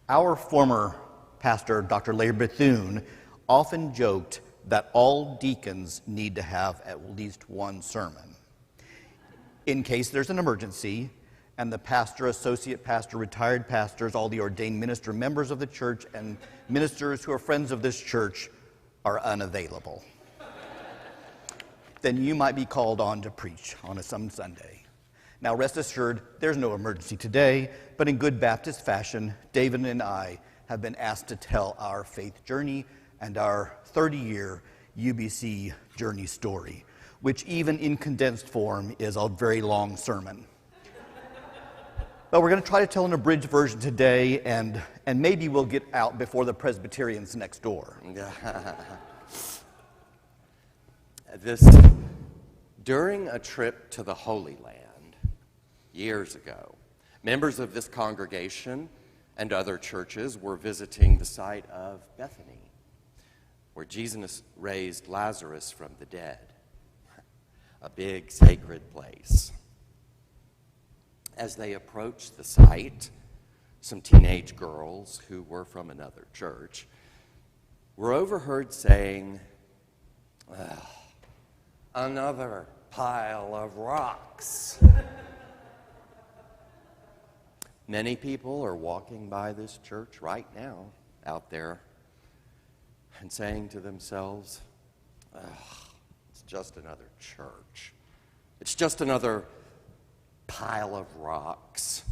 Our former pastor, Dr. Larry Bethune, often joked that all deacons need to have at least one sermon. In case there's an emergency, and the pastor, associate pastor, retired pastors, all the ordained minister members of the church, and ministers who are friends of this church are unavailable. Then you might be called on to preach on some Sunday. Now rest assured, there's no emergency today, but in good Baptist fashion, David and I have been asked to tell our faith journey and our 30-year UBC journey story, which even in condensed form is a very long sermon. But we're going to try to tell an abridged version today, and maybe we'll get out before the Presbyterians next door. During a trip to the Holy Land years ago, members of this congregation and other churches were visiting the site of Bethany, where Jesus raised Lazarus from the dead, a big sacred place. As they approached the site, some teenage girls who were from another church were overheard saying, "Another pile of rocks." Many people are walking by this church right now out there and saying to themselves, it's just another church. It's just another pile of rocks.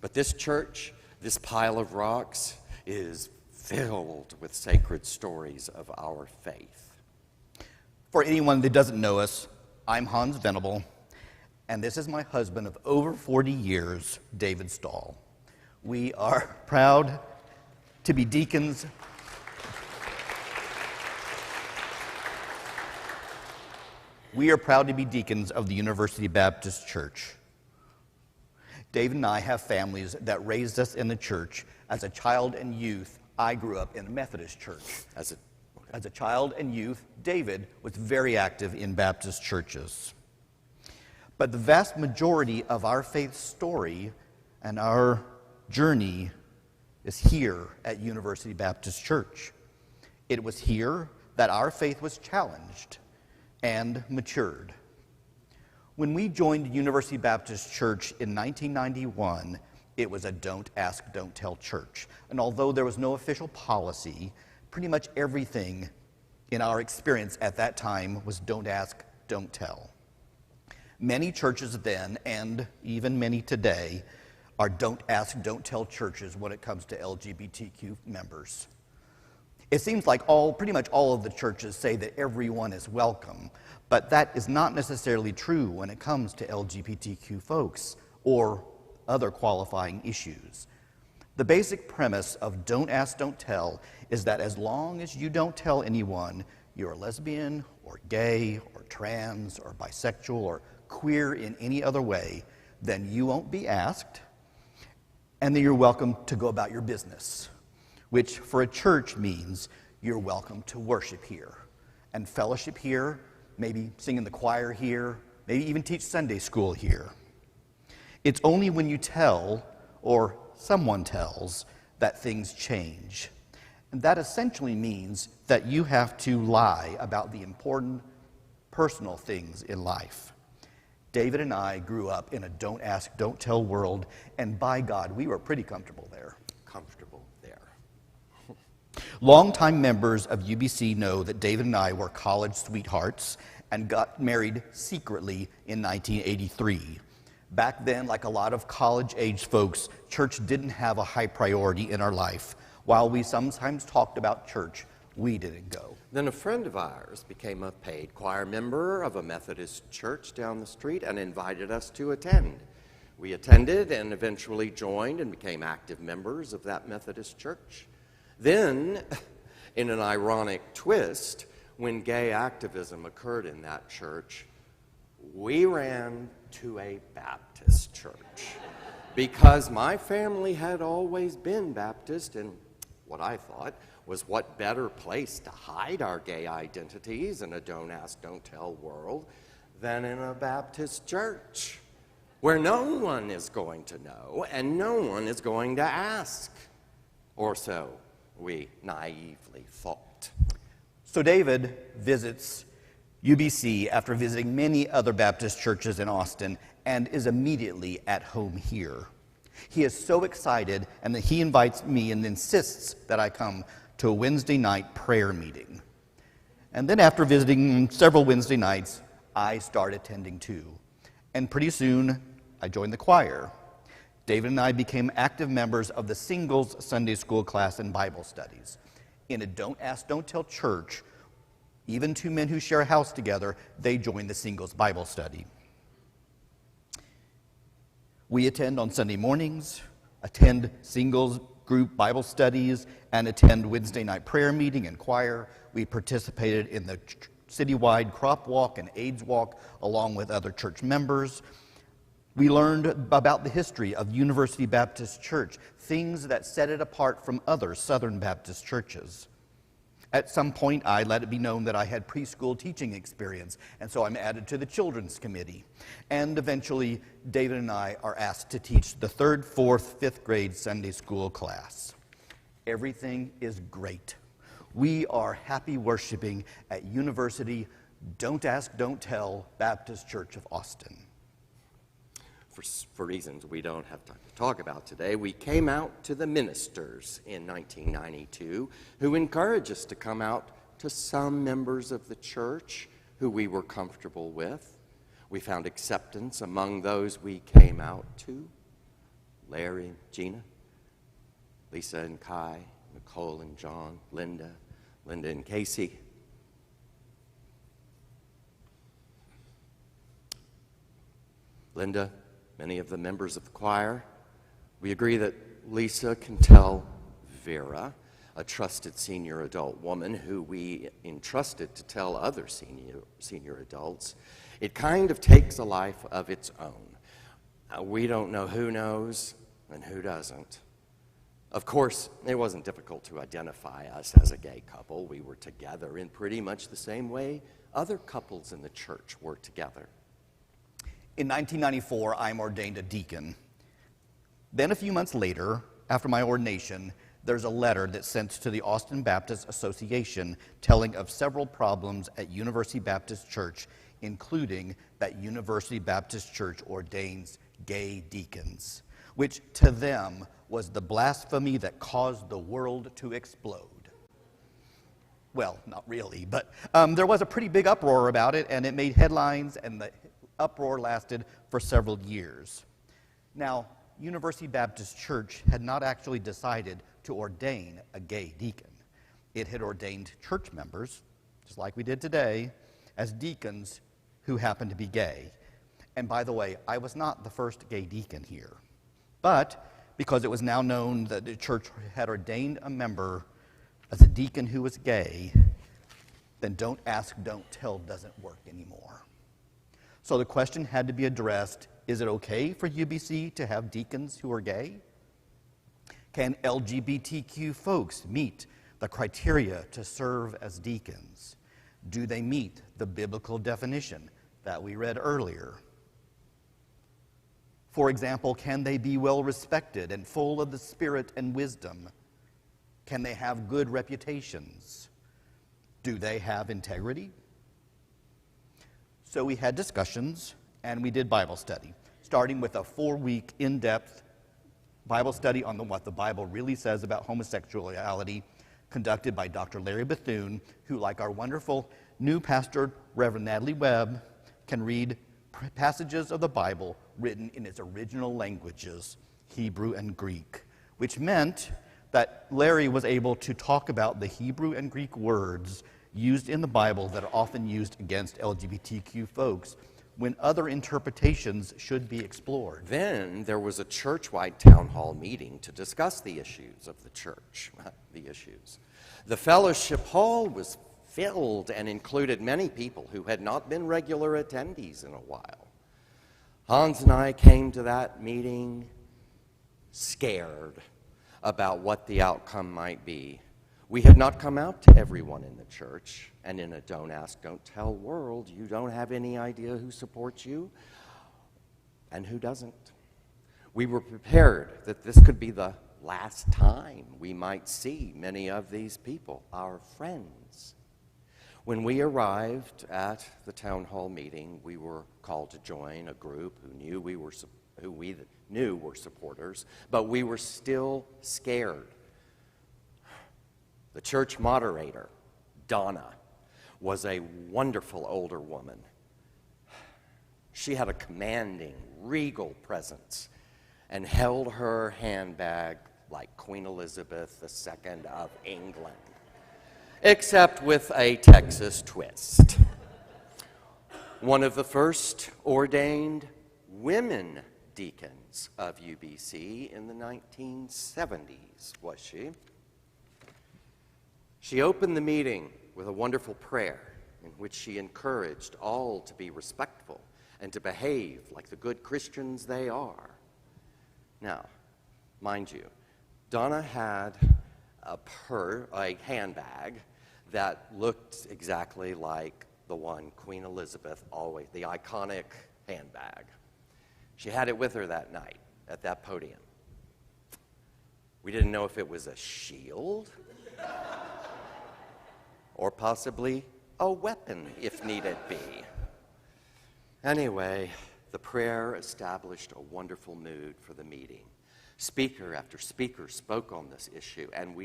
But this church, this pile of rocks, is filled with sacred stories of our faith. For anyone that doesn't know us, I'm Hans Venable, and this is my husband of over 40 years, David Stahl. We are proud to be deacons. We are proud to be deacons of the University Baptist Church. David and I have families that raised us in the church. As a child and youth, I grew up in a Methodist church. As a child and youth, David was very active in Baptist churches. But the vast majority of our faith story and our journey is here at University Baptist Church. It was here that our faith was challenged and matured. When we joined University Baptist Church in 1991, it was a don't ask, don't tell church. And although there was no official policy, pretty much everything in our experience at that time was don't ask, don't tell. Many churches then, and even many today, are don't ask, don't tell churches when it comes to LGBTQ members. It seems like pretty much all of the churches say that everyone is welcome, but that is not necessarily true when it comes to LGBTQ folks or other qualifying issues. The basic premise of don't ask, don't tell is that as long as you don't tell anyone you're a lesbian or gay or trans or bisexual or queer in any other way, then you won't be asked, and then you're welcome to go about your business, which for a church means you're welcome to worship here and fellowship here, maybe sing in the choir here, maybe even teach Sunday school here. It's only when you tell, or someone tells, that things change. And that essentially means that you have to lie about the important personal things in life. David and I grew up in a don't ask, don't tell world, and by God, we were pretty comfortable there. Longtime members of UBC know that David and I were college sweethearts and got married secretly in 1983. Back then, like a lot of college-age folks, church didn't have a high priority in our life. While we sometimes talked about church, we didn't go. Then a friend of ours became a paid choir member of a Methodist church down the street and invited us to attend. We attended and eventually joined and became active members of that Methodist church. Then, in an ironic twist, when gay activism occurred in that church, we ran to a Baptist church because my family had always been Baptist, and what I thought was what better place to hide our gay identities in a don't ask, don't tell world than in a Baptist church where no one is going to know and no one is going to ask. Or so we naively thought. So David visits UBC after visiting many other Baptist churches in Austin and is immediately at home here. He is so excited, and that he invites me and insists that I come to a Wednesday night prayer meeting. And then after visiting several Wednesday nights, I start attending too. And pretty soon, I joined the choir. David and I became active members of the singles Sunday school class and Bible studies. In a Don't Ask, Don't Tell church, even two men who share a house together, they join the singles Bible study. We attend on Sunday mornings, attend singles group Bible studies, and attend Wednesday night prayer meeting and choir. We participated in the citywide crop walk and AIDS walk along with other church members. We learned about the history of University Baptist Church, things that set it apart from other Southern Baptist churches. At some point, I let it be known that I had preschool teaching experience, and so I'm added to the children's committee. And eventually, David and I are asked to teach the 3rd, 4th, 5th grade Sunday school class. Everything is great. We are happy worshiping at University Don't Ask, Don't Tell Baptist Church of Austin. For reasons we don't have time to talk about today, we came out to the ministers in 1992 who encouraged us to come out to some members of the church who we were comfortable with. We found acceptance among those we came out to: Larry and Gina, Lisa and Kai, Nicole and John, Linda and Casey. Linda, many of the members of the choir. We agree that Lisa can tell Vera, a trusted senior adult woman who we entrusted to tell other senior adults. It kind of takes a life of its own. We don't know who knows and who doesn't. Of course, it wasn't difficult to identify us as a gay couple. We were together in pretty much the same way other couples in the church were together. In 1994, I'm ordained a deacon. Then a few months later, after my ordination, there's a letter that's sent to the Austin Baptist Association telling of several problems at University Baptist Church, including that University Baptist Church ordains gay deacons, which to them was the blasphemy that caused the world to explode. Well, not really, but there was a pretty big uproar about it, and it made headlines, and the uproar lasted for several years. Now, University Baptist Church had not actually decided to ordain a gay deacon. It had ordained church members, just like we did today, as deacons who happened to be gay. And by the way, I was not the first gay deacon here. But because it was now known that the church had ordained a member as a deacon who was gay, then Don't Ask, Don't Tell doesn't work anymore. So the question had to be addressed: is it okay for UBC to have deacons who are gay? Can LGBTQ folks meet the criteria to serve as deacons? Do they meet the biblical definition that we read earlier? For example, can they be well respected and full of the Spirit and wisdom? Can they have good reputations? Do they have integrity? So we had discussions, and we did Bible study, starting with a 4-week in-depth Bible study on what the Bible really says about homosexuality, conducted by Dr. Larry Bethune, who, like our wonderful new pastor, Reverend Natalie Webb, can read passages of the Bible written in its original languages, Hebrew and Greek, which meant that Larry was able to talk about the Hebrew and Greek words used in the Bible that are often used against LGBTQ folks when other interpretations should be explored. Then there was a church-wide town hall meeting to discuss the issues of the church, The fellowship hall was filled and included many people who had not been regular attendees in a while. Hans and I came to that meeting scared about what the outcome might be. We had not come out to everyone in the church, and in a Don't Ask, Don't Tell world, you don't have any idea who supports you and who doesn't. We were prepared that this could be the last time we might see many of these people, our friends. When we arrived at the town hall meeting, we were called to join a group who we knew were supporters, but we were still scared. The church moderator, Donna, was a wonderful older woman. She had a commanding, regal presence and held her handbag like Queen Elizabeth II of England, except with a Texas twist. One of the first ordained women deacons of UBC in the 1970s, was she? She opened the meeting with a wonderful prayer in which she encouraged all to be respectful and to behave like the good Christians they are. Now, mind you, Donna had a handbag that looked exactly like the one Queen Elizabeth always, the iconic handbag. She had it with her that night at that podium. We didn't know if it was a shield or possibly a weapon if needed be. Anyway, the prayer established a wonderful mood for the meeting. Speaker after speaker spoke on this issue, and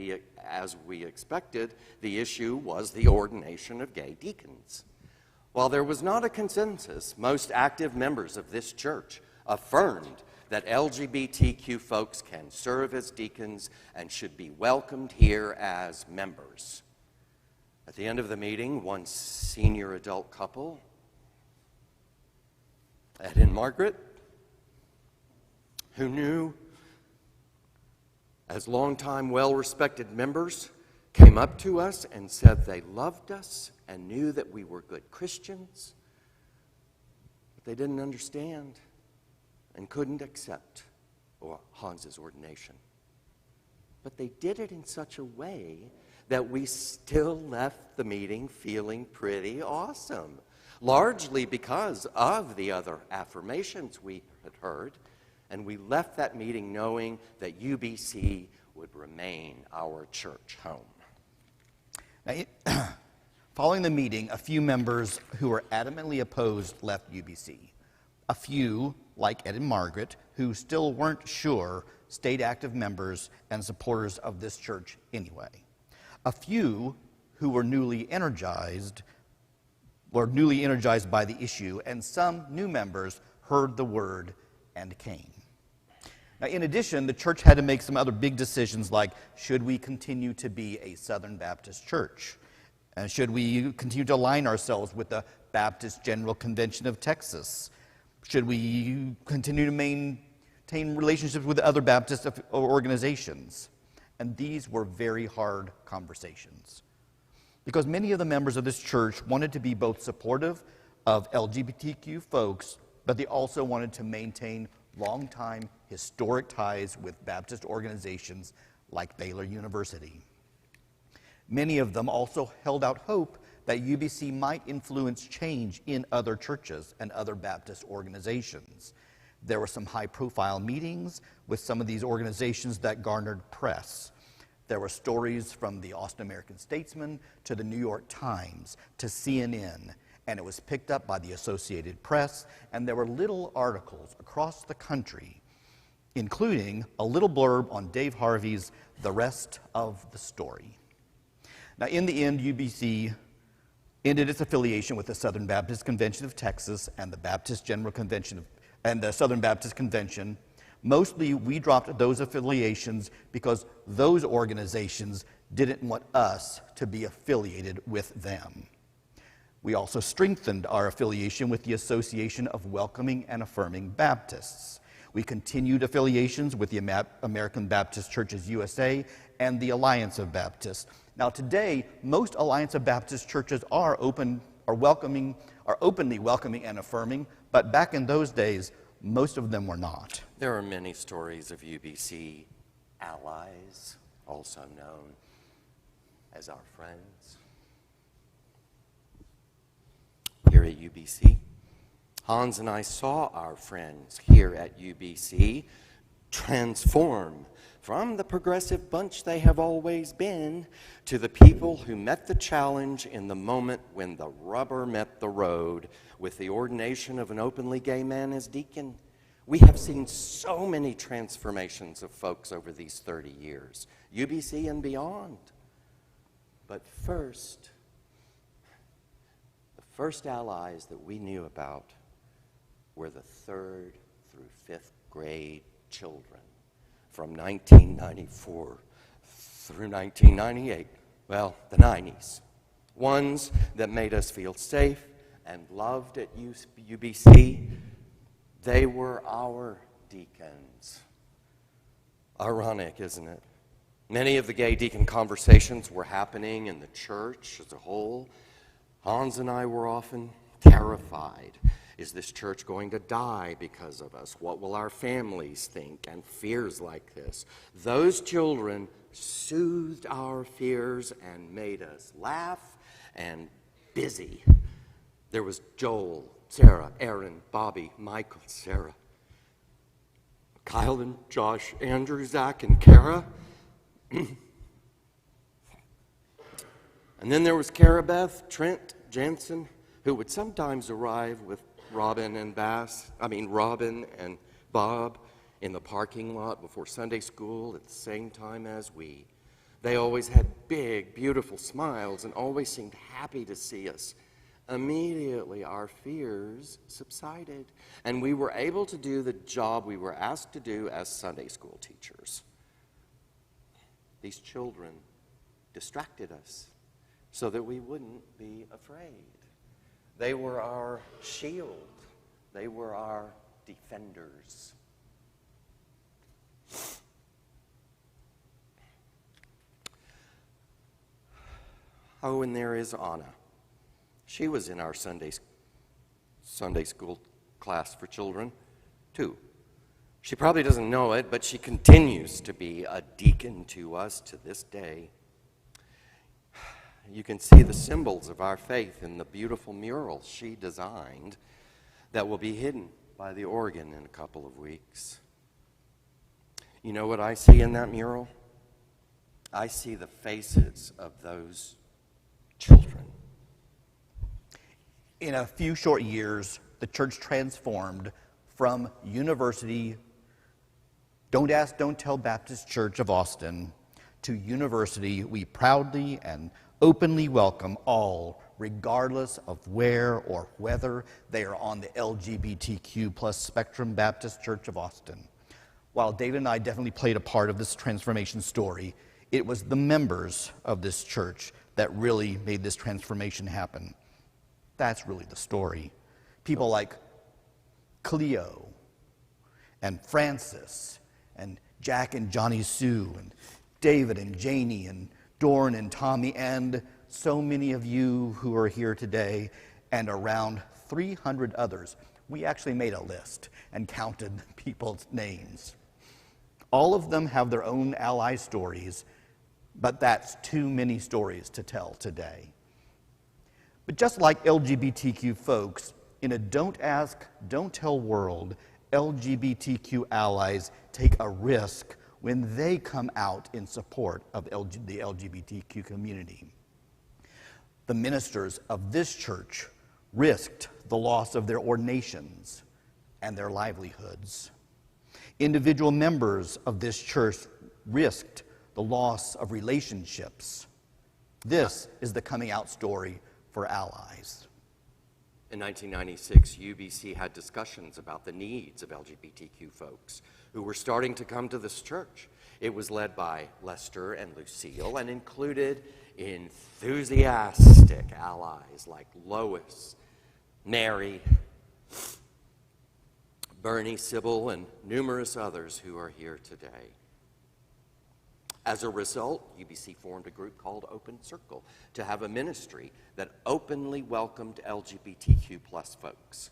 as we expected, the issue was the ordination of gay deacons. While there was not a consensus, most active members of this church affirmed that LGBTQ folks can serve as deacons and should be welcomed here as members. At the end of the meeting, one senior adult couple, Ed and Margaret, who knew as longtime well-respected members, came up to us and said they loved us and knew that we were good Christians, but they didn't understand and couldn't accept Hans's ordination. But they did it in such a way that we still left the meeting feeling pretty awesome, largely because of the other affirmations we had heard, and we left that meeting knowing that UBC would remain our church home. Now, following the meeting, a few members who were adamantly opposed left UBC. A few, like Ed and Margaret, who still weren't sure, stayed active members and supporters of this church anyway. A few who were newly energized by the issue, and some new members heard the word and came. Now, in addition, the church had to make some other big decisions, like should we continue to be a Southern Baptist church? And should we continue to align ourselves with the Baptist General Convention of Texas? Should we continue to maintain relationships with other Baptist organizations? And these were very hard conversations, because many of the members of this church wanted to be both supportive of LGBTQ folks, but they also wanted to maintain longtime historic ties with Baptist organizations like Baylor University. Many of them also held out hope that UBC might influence change in other churches and other Baptist organizations. There were some high-profile meetings with some of these organizations that garnered press. There were stories from the Austin American-Statesman to the New York Times to CNN, and it was picked up by the Associated Press, and there were little articles across the country, including a little blurb on Dave Harvey's The Rest of the Story. Now, in the end, UBC ended its affiliation with the Southern Baptist Convention of Texas and the Baptist General Convention and the Southern Baptist Convention. Mostly, we dropped those affiliations because those organizations didn't want us to be affiliated with them. We also strengthened our affiliation with the Association of Welcoming and Affirming Baptists. We continued affiliations with the American Baptist Churches USA and the Alliance of Baptists. Now today, most Alliance of Baptist churches are openly welcoming and affirming, but back in those days, most of them were not. There are many stories of UBC Allies, also known as our friends. Here at UBC, Hans and I saw our friends here at UBC transform from the progressive bunch they have always been to the people who met the challenge in the moment when the rubber met the road with the ordination of an openly gay man as deacon. We have seen so many transformations of folks over these 30 years, UBC and beyond. But first, the first allies that we knew about were the 3rd through 5th grade children from 1994 through 1998, well, the 90s. Ones that made us feel safe and loved at UBC. They were our deacons. Ironic, isn't it? Many of the gay deacon conversations were happening in the church as a whole. Hans and I were often terrified. Is this church going to die because of us? What will our families think? And fears like this. Those children soothed our fears and made us laugh and busy. There was Joel, Sarah, Aaron, Bobby, Michael, Sarah, Kyle and Josh, Andrew, Zach, and Kara. And then there was Kara Beth, Trent, Jensen, who would sometimes arrive with Robin and Bob in the parking lot before Sunday school at the same time as we. They always had big, beautiful smiles and always seemed happy to see us. Immediately, our fears subsided, and we were able to do the job we were asked to do as Sunday school teachers. These children distracted us so that we wouldn't be afraid. They were our shield. They were our defenders. Oh, and there is Anna. She was in our Sunday school class for children, too. She probably doesn't know it, but she continues to be a deacon to us to this day. You can see the symbols of our faith in the beautiful mural she designed that will be hidden by the organ in a couple of weeks. You know what I see in that mural? I see the faces of those children. In a few short years, the church transformed from University, Don't Ask, Don't Tell Baptist Church of Austin to University. We proudly and openly welcome all, regardless of where or whether they are on the LGBTQ plus spectrum. Baptist Church of Austin. While David and I definitely played a part of this transformation story, it was the members of this church that really made this transformation happen. That's really the story. People like Cleo and Francis and Jack and Johnny Sue and David and Janie and Dorn and Tommy and so many of you who are here today and around 300 others. We actually made a list and counted people's names. All of them have their own ally stories, but that's too many stories to tell today. But just like LGBTQ folks, in a don't ask, don't tell world, LGBTQ allies take a risk when they come out in support of the LGBTQ community. The ministers of this church risked the loss of their ordinations and their livelihoods. Individual members of this church risked the loss of relationships. This is the coming out story for allies. In 1996, UBC had discussions about the needs of LGBTQ folks who were starting to come to this church. It was led by Lester and Lucille and included enthusiastic allies like Lois, Mary, Bernie, Sybil, and numerous others who are here today. As a result, UBC formed a group called Open Circle to have a ministry that openly welcomed LGBTQ plus folks.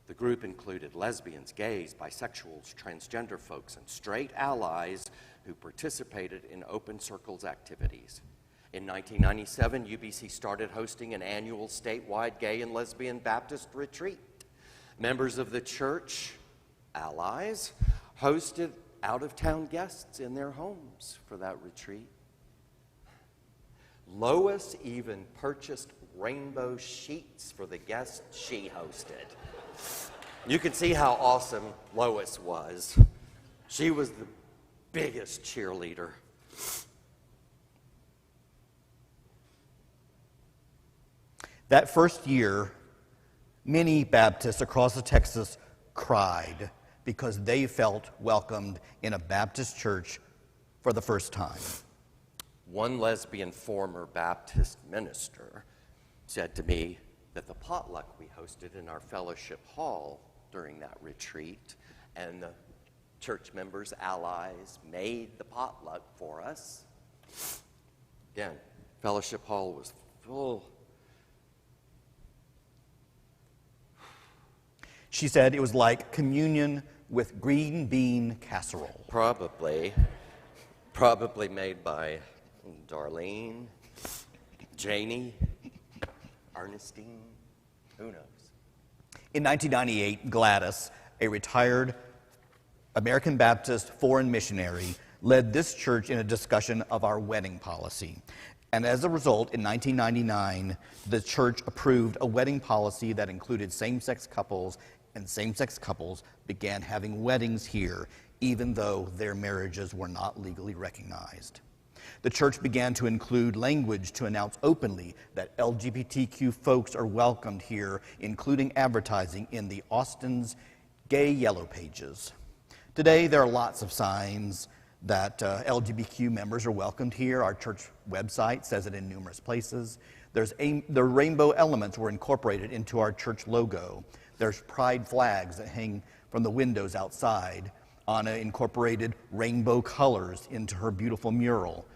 The group included lesbians, gays, bisexuals, transgender folks, and straight allies who participated in Open Circle's activities. In 1997, UBC started hosting an annual statewide gay and lesbian Baptist retreat. Members of the church, allies, hosted out-of-town guests in their homes for that retreat. Lois even purchased rainbow sheets for the guests she hosted. You could see how awesome Lois was. She was the biggest cheerleader. That first year, many Baptists across Texas cried because they felt welcomed in a Baptist church for the first time. One lesbian former Baptist minister said to me that the potluck we hosted in our fellowship hall during that retreat, and the church members' allies made the potluck for us. Again, fellowship hall was full. She said it was like communion with green bean casserole. Probably made by Darlene, Janie, Ernestine, who knows? In 1998, Gladys, a retired American Baptist foreign missionary, led this church in a discussion of our wedding policy. And as a result, in 1999, the church approved a wedding policy that included same-sex couples, and same-sex couples began having weddings here, even though their marriages were not legally recognized. The church began to include language to announce openly that LGBTQ folks are welcomed here, including advertising in the Austin's Gay Yellow Pages. Today, there are lots of signs that LGBTQ members are welcomed here. Our church website says it in numerous places. The rainbow elements were incorporated into our church logo. There's pride flags that hang from the windows outside. Anna incorporated rainbow colors into her beautiful mural.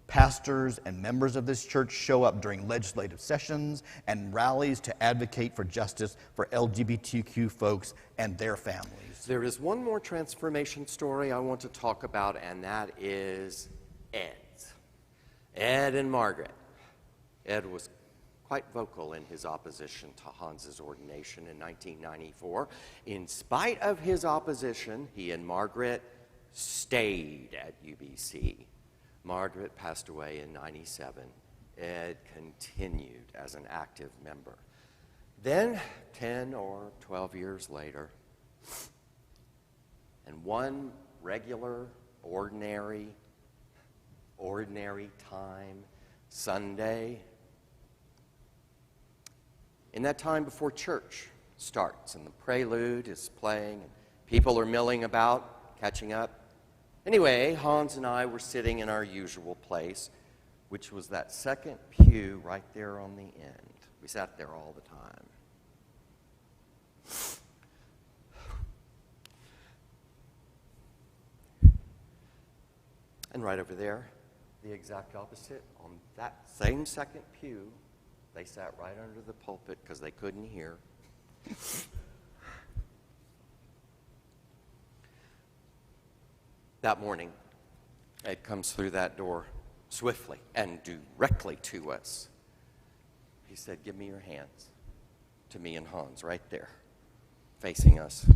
Pastors and members of this church show up during legislative sessions and rallies to advocate for justice for LGBTQ folks and their families. There is one more transformation story I want to talk about, and that is Ed's. Ed and Margaret. Ed was quite vocal in his opposition to Hans's ordination in 1994. In spite of his opposition, he and Margaret stayed at UBC. Margaret passed away in 97. Ed continued as an active member. Then, 10 or 12 years later, and one regular, ordinary time, Sunday, in that time before church starts and the prelude is playing and people are milling about, catching up. Anyway, Hans and I were sitting in our usual place, which was that second pew right there on the end. We sat there all the time. And right over there, the exact opposite, on that same second pew, they sat right under the pulpit because they couldn't hear. That morning, Ed comes through that door swiftly and directly to us. He said, "Give me your hands," to me and Hans right there, facing us.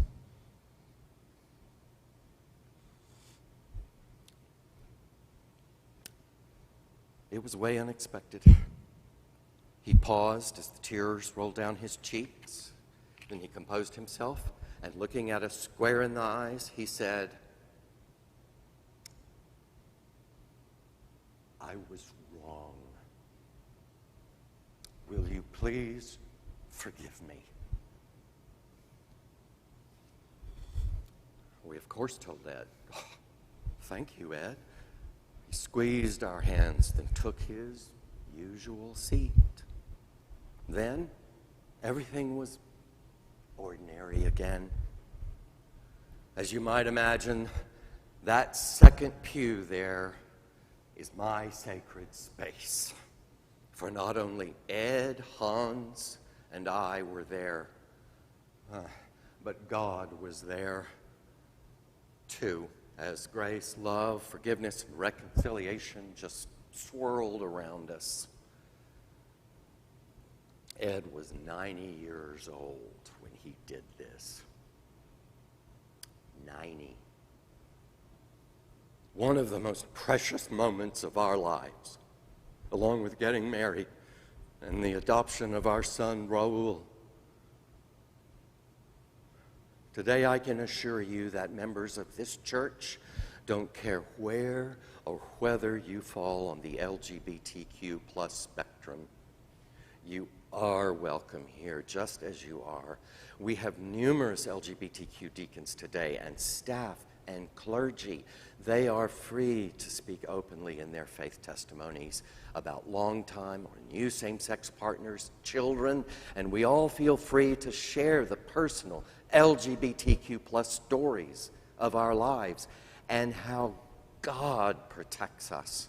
It was way unexpected. He paused as the tears rolled down his cheeks. Then he composed himself, and looking at us square in the eyes, he said, "I was wrong. Will you please forgive me?" We, of course, told Ed, "Oh, thank you, Ed." He squeezed our hands, then took his usual seat. Then, everything was ordinary again. As you might imagine, that second pew there is my sacred space. For not only Ed, Hans, and I were there, but God was there too, as grace, love, forgiveness, and reconciliation just swirled around us. Ed was 90 years old when he did this. 90. one of the most precious moments of our lives, along with getting married and the adoption of our son, Raul. Today, I can assure you that members of this church don't care where or whether you fall on the LGBTQ plus spectrum. You are welcome here just as you are. We have numerous LGBTQ deacons today and staff and clergy. They are free to speak openly in their faith testimonies about long-time or new same-sex partners, children, and we all feel free to share the personal LGBTQ plus stories of our lives and how God protects us.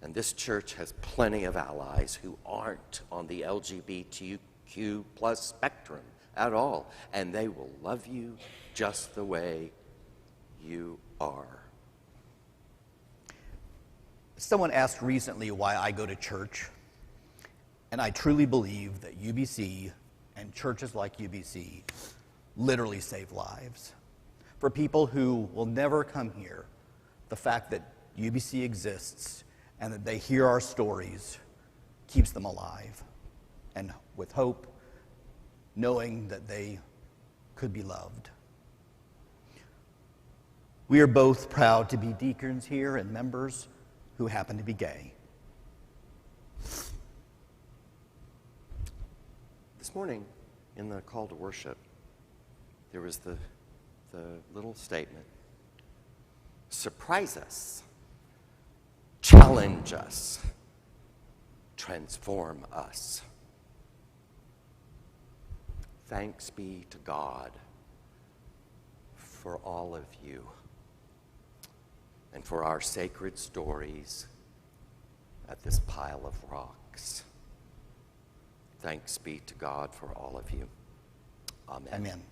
And this church has plenty of allies who aren't on the LGBTQ plus spectrum at all, and they will love you just the way you are. Someone asked recently why I go to church, and I truly believe that UBC and churches like UBC literally save lives. For people who will never come here, the fact that UBC exists and that they hear our stories keeps them alive and with hope, knowing that they could be loved. We are both proud to be deacons here and members who happen to be gay. This morning, in the call to worship, there was the little statement, surprise us, challenge us, transform us. Thanks be to God for all of you and for our sacred stories at this pile of rocks. Thanks be to God for all of you. Amen. Amen.